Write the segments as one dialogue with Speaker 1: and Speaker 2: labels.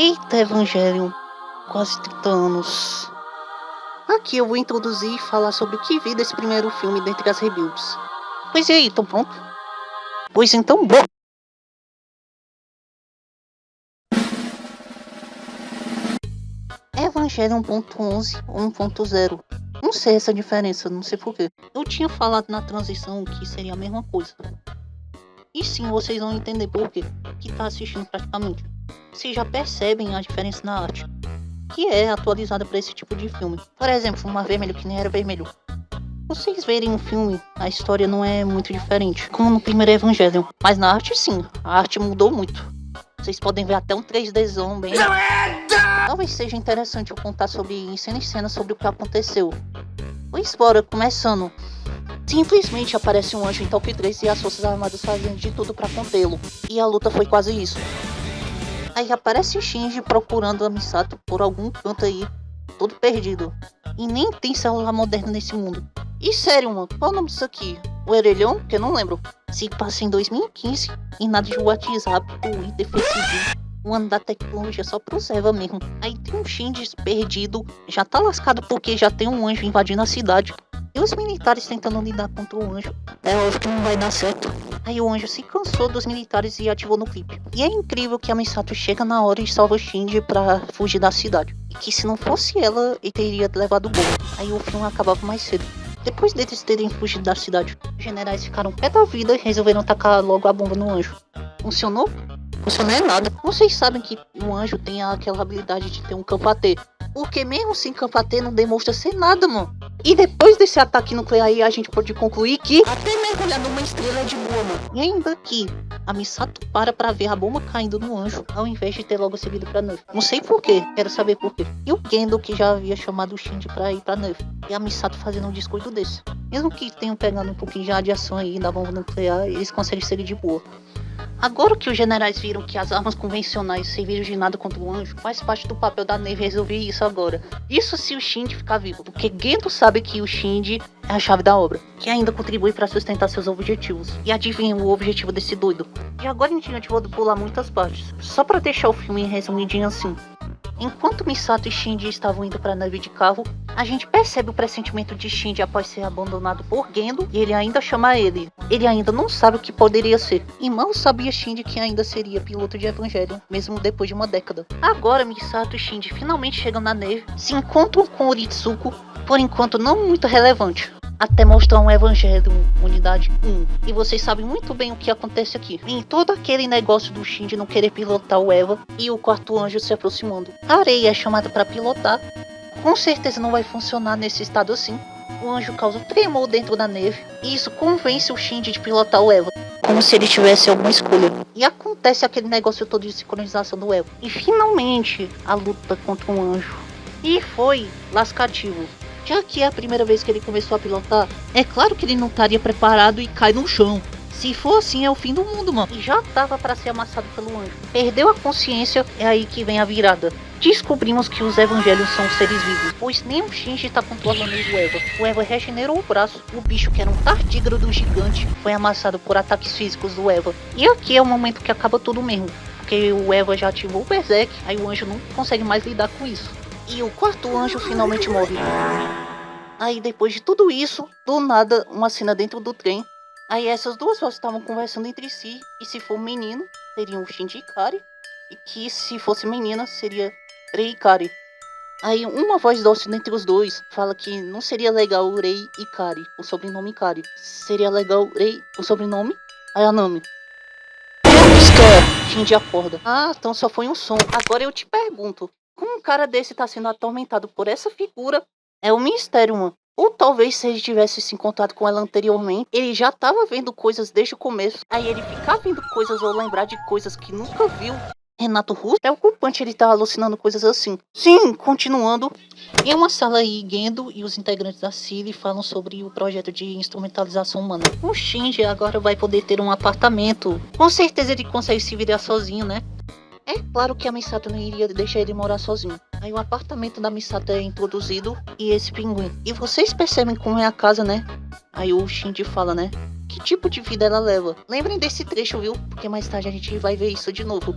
Speaker 1: Eita, Evangelion, quase 30 anos. Aqui eu vou introduzir e falar sobre o que vi desse primeiro filme dentre as rebuilds. Pois e aí, tão pronto? Pois então, bom. Evangelion 1.11 ou 1.0. Não sei essa diferença, não sei porquê. Eu tinha falado na transição que seria a mesma coisa. E sim, vocês vão entender porquê, que tá assistindo praticamente. Vocês já percebem a diferença na arte, que é atualizada para esse tipo de filme. Por exemplo, Mar Vermelho que nem era vermelho. Vocês verem um filme, a história não é muito diferente, como no primeiro Evangelion. Mas na arte sim, a arte mudou muito. Vocês podem ver até um 3Dzão bem... Talvez seja interessante eu contar em cena sobre o que aconteceu. Pois bora, começando. Simplesmente aparece um anjo em Tokyo 3 e as forças armadas fazendo de tudo pra contê-lo. E a luta foi quase isso. Aí aparece Shinji procurando a Misato por algum canto aí, todo perdido. E nem tem celular moderno nesse mundo. E sério, mano, qual é o nome disso aqui? O Erelhão? Que eu não lembro. Se passa em 2015 e nada de WhatsApp, Twitter, Facebook. O ano da tecnologia só pro Eva mesmo. Aí tem um Shinji perdido, já tá lascado porque já tem um anjo invadindo a cidade. E os militares tentando lidar contra o anjo. É óbvio que não vai dar certo. Aí o anjo se cansou dos militares e ativou no clipe. E é incrível que a Misato chega na hora e salva o Shinji pra fugir da cidade. E que se não fosse ela, ele teria levado o gol. Aí o filme acabava mais cedo. Depois deles terem fugido da cidade, os generais ficaram pé da vida e resolveram tacar logo a bomba no anjo. Funcionou? Funcionou é nada. Vocês sabem que o anjo tem aquela habilidade de ter um campo AT. Porque mesmo sem campo AT não demonstra ser nada, mano. E depois desse ataque nuclear aí, a gente pode concluir que até mergulhar numa estrela é de boa, mano. E ainda que a Misato pra ver a bomba caindo no anjo, ao invés de ter logo seguido pra Nerf. Não sei porquê, quero saber porquê. E o Gendo que já havia chamado o Shinji pra ir pra Nerf. E a Misato fazendo um descuido desse. Mesmo que tenham pegado um pouquinho de radiação aí da bomba nuclear, eles conseguem seguir de boa. Agora que os generais viram que as armas convencionais serviram de nada contra o anjo, faz parte do papel da Neve resolver isso agora. Isso se o Shinji ficar vivo, porque Gendo sabe que o Shinji é a chave da obra, que ainda contribui para sustentar seus objetivos. E adivinha o objetivo desse doido? E agora em diante vou pular muitas partes, só para deixar o filme resumidinho assim. Enquanto Misato e Shinji estavam indo para a nave de carro, a gente percebe o pressentimento de Shinji após ser abandonado por Gendo e ele ainda chama ele. Ele ainda não sabe o que poderia ser. E mal sabia Shinji que ainda seria piloto de Evangelion, mesmo depois de uma década. Agora Misato e Shinji finalmente chegam na neve, se encontram com Uritsuko, por enquanto não muito relevante. Até mostrar um Evangelion Unidade 1. E vocês sabem muito bem o que acontece aqui. Em todo aquele negócio do Shinji não querer pilotar o Eva e o quarto anjo se aproximando. A Areia é chamada para pilotar. Com certeza não vai funcionar nesse estado assim. O anjo causa tremor dentro da neve. E isso convence o Shinji de pilotar o Eva. Como se ele tivesse alguma escolha. E acontece aquele negócio todo de sincronização do Eva. E finalmente a luta contra um anjo. E foi lascativo. Já que é a primeira vez que ele começou a pilotar, é claro que ele não estaria preparado e cai no chão. Se for assim, é o fim do mundo, mano. E já tava para ser amassado pelo anjo. Perdeu a consciência, é aí que vem a virada. Descobrimos que os Evangelions são seres vivos, pois nem o Shinji tá controlando o Eva. O Eva regenerou o braço, o bicho que era um tardígrado gigante foi amassado por ataques físicos do Eva. E aqui é o momento que acaba tudo mesmo, porque o Eva já ativou o Berserk, aí o anjo não consegue mais lidar com isso. E o quarto anjo finalmente morre. Aí depois de tudo isso, do nada, uma cena dentro do trem. Aí essas duas vozes estavam conversando entre si. E se for menino, seriam Shinji e Kari. E que se fosse menina, seria Rei e Kari. Aí uma voz dócil entre os dois fala que não seria legal Rei e Kari, o sobrenome Kari. Seria legal Rei, o sobrenome Ayanami. Shinji acorda. Ah, então só foi um som. Agora eu te pergunto. Como um cara desse tá sendo atormentado por essa figura, é um mistério, mano. Ou talvez se ele tivesse se encontrado com ela anteriormente, ele já tava vendo coisas desde o começo. Aí ele ficar vendo coisas ou lembrar de coisas que nunca viu. Renato Russo, é preocupante ele tá alucinando coisas assim. Sim, continuando. Em uma sala aí, Gendo e os integrantes da CIRI falam sobre o projeto de instrumentalização humana. O Shinji agora vai poder ter um apartamento. Com certeza ele consegue se virar sozinho, né? É claro que a Misato não iria deixar ele morar sozinho. Aí o apartamento da Misato é introduzido e esse pinguim. E vocês percebem como é a casa, né? Aí o Shinji fala, né? Que tipo de vida ela leva? Lembrem desse trecho, viu? Porque mais tarde a gente vai ver isso de novo.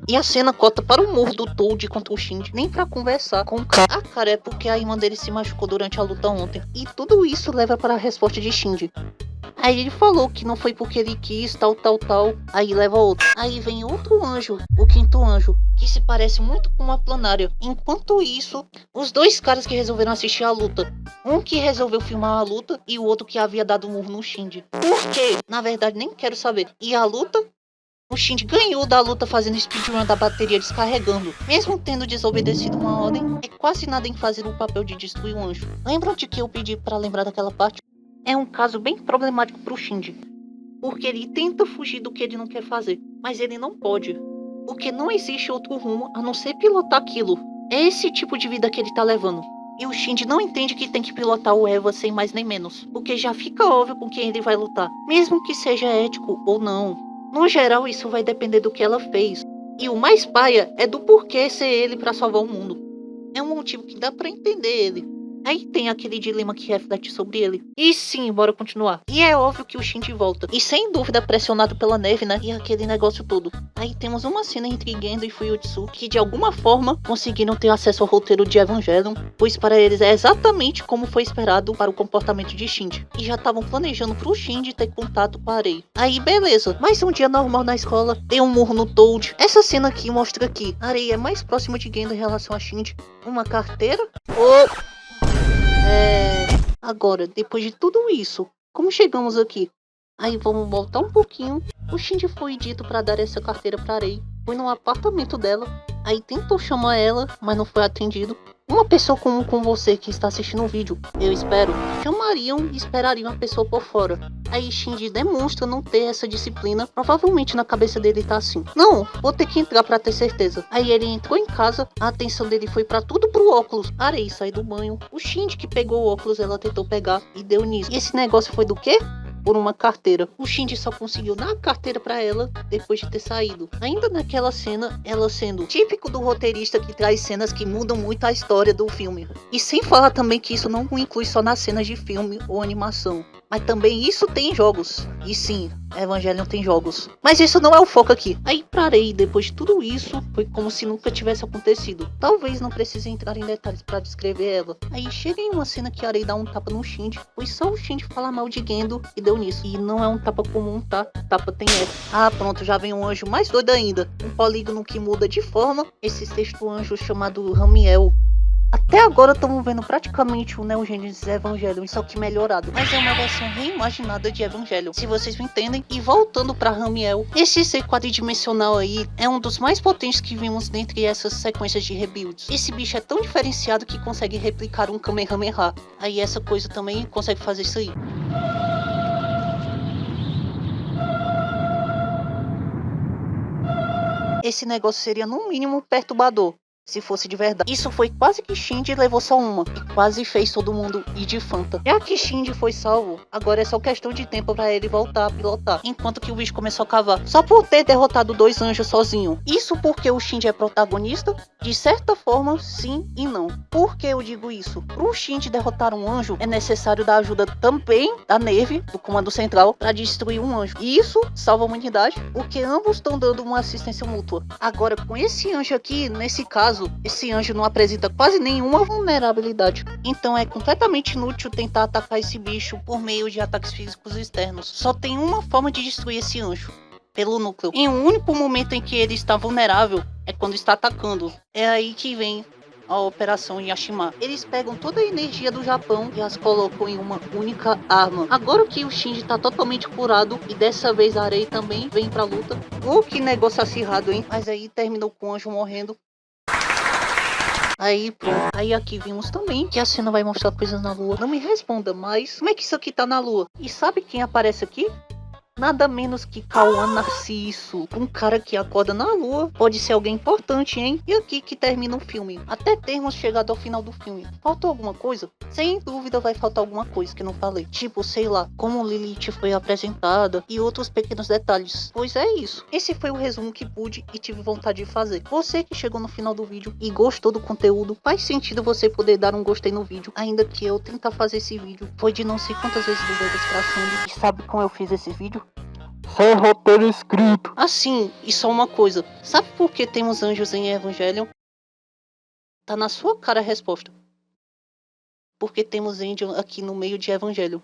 Speaker 1: E a cena corta para o morro do Toad contra o Shinji, nem pra conversar com o cara. Ah, cara, é porque a irmã dele se machucou durante a luta ontem. E tudo isso leva para a resposta de Shinji. Aí ele falou que não foi porque ele quis, tal. Aí leva outro. Aí vem outro anjo, o quinto anjo, que se parece muito com uma planária. Enquanto isso, os dois caras que resolveram assistir a luta. Um que resolveu filmar a luta e o outro que havia dado um murro no Shinji. Por quê? Na verdade, nem quero saber. E a luta? O Shinji ganhou da luta fazendo speedrun da bateria descarregando. Mesmo tendo desobedecido uma ordem, é quase nada em fazer o papel de destruir um anjo. Lembram de que eu pedi pra lembrar daquela parte? É um caso bem problemático pro Shinji. Porque ele tenta fugir do que ele não quer fazer, mas ele não pode. Porque não existe outro rumo a não ser pilotar aquilo. É esse tipo de vida que ele tá levando. E o Shinji não entende que tem que pilotar o Eva sem mais nem menos. Porque já fica óbvio com quem ele vai lutar, mesmo que seja ético ou não. No geral, isso vai depender do que ela fez. E o mais paia é do porquê ser ele pra salvar o mundo. É um motivo que dá pra entender ele. Aí tem aquele dilema que reflete sobre ele. E sim, bora continuar. E é óbvio que o Shinji volta. E sem dúvida pressionado pela neve, né? E aquele negócio todo. Aí temos uma cena entre Gendo e Fuyutsu que de alguma forma conseguiram ter acesso ao roteiro de Evangelion, pois para eles é exatamente como foi esperado para o comportamento de Shinji. E já estavam planejando pro Shinji ter contato com a Arei. Aí beleza, mais um dia normal na escola, tem um murro no Toad. Essa cena aqui mostra que a Arei é mais próxima de Gendo em relação a Shinji. Uma carteira? Agora, depois de tudo isso, como chegamos aqui? Aí vamos voltar um pouquinho. O Shinji foi dito para dar essa carteira para Arei. Foi no apartamento dela. Aí tentou chamar ela, mas não foi atendido. Uma pessoa comum com você que está assistindo o vídeo, eu espero, chamariam e esperariam a pessoa por fora. Aí Shinji demonstra não ter essa disciplina. Provavelmente na cabeça dele tá assim: não, vou ter que entrar pra ter certeza. Aí ele entrou em casa, a atenção dele foi pra tudo pro óculos. Arei sai do banho. O Shinji que pegou o óculos, ela tentou pegar e deu nisso. E esse negócio foi do quê? Por uma carteira. O Shinji só conseguiu dar a carteira pra ela depois de ter saído. Ainda naquela cena, ela sendo típico do roteirista que traz cenas que mudam muito a história do filme. E sem falar também que isso não inclui só nas cenas de filme ou animação. Mas também isso tem em jogos. E sim, Evangelion tem jogos. Mas isso não é o foco aqui. Aí parei, depois de tudo isso, foi como se nunca tivesse acontecido. Talvez não precise entrar em detalhes pra descrever ela. Aí chega em uma cena que a Arei dá um tapa no Shinji, pois só o Shinji fala mal de Gendo e deu nisso. E não é um tapa comum, tá? Tapa tem F. Ah, pronto, já vem um anjo mais doido ainda. Um polígono que muda de forma. Esse sexto anjo chamado Ramiel. Até agora estamos vendo praticamente o Neo Genesis Evangelion, só que melhorado. Mas é uma versão reimaginada de Evangelion, se vocês me entendem. E voltando pra Ramiel, esse ser quadridimensional aí é um dos mais potentes que vimos dentre essas sequências de rebuilds. Esse bicho é tão diferenciado que consegue replicar um Kamehameha. Aí essa coisa também consegue fazer isso aí. Esse negócio seria no mínimo perturbador, se fosse de verdade. Isso foi quase que Shinji levou só uma, e quase fez todo mundo ir de Fanta. Já que Shinji foi salvo, agora é só questão de tempo pra ele voltar a pilotar, enquanto que o bicho começou a cavar, só por ter derrotado dois anjos sozinho. Isso porque o Shinji é protagonista? De certa forma, sim e não. Por que eu digo isso? Pro Shinji derrotar um anjo, é necessário da ajuda também da Neve, do Comando Central, pra destruir um anjo. E isso salva a humanidade, porque ambos estão dando uma assistência mútua. Agora, com esse anjo aqui, nesse caso, esse anjo não apresenta quase nenhuma vulnerabilidade. Então é completamente inútil tentar atacar esse bicho por meio de ataques físicos externos. Só tem uma forma de destruir esse anjo: pelo núcleo. Em um único momento em que ele está vulnerável é quando está atacando. É aí que vem a Operação Yashima. Eles pegam toda a energia do Japão e as colocam em uma única arma. Agora que o Shinji tá totalmente curado e dessa vez a Arei também vem pra luta. Que negócio acirrado, hein? Mas aí terminou com o anjo morrendo. Aí pronto. Aí aqui vimos também que a cena vai mostrar coisas na lua. Não me responda, mas como é que isso aqui tá na lua? E sabe quem aparece aqui? Nada menos que Cauã Narciso, um cara que acorda na lua. Pode ser alguém importante, hein? E aqui que termina o filme. Até termos chegado ao final do filme. Faltou alguma coisa? Sem dúvida vai faltar alguma coisa que não falei. Tipo, sei lá, como Lilith foi apresentada e outros pequenos detalhes. Pois é isso. Esse foi o resumo que pude e tive vontade de fazer. Você que chegou no final do vídeo e gostou do conteúdo, faz sentido você poder dar um gostei no vídeo. Ainda que eu tentar fazer esse vídeo foi de não sei quantas vezes do Vegas pra Sandy. E sabe como eu fiz esse vídeo?
Speaker 2: Isso é roteiro escrito.
Speaker 1: Assim, e só uma coisa. Sabe por que temos anjos em Evangelion? Tá na sua cara a resposta. Porque temos Angel aqui no meio de Evangelho.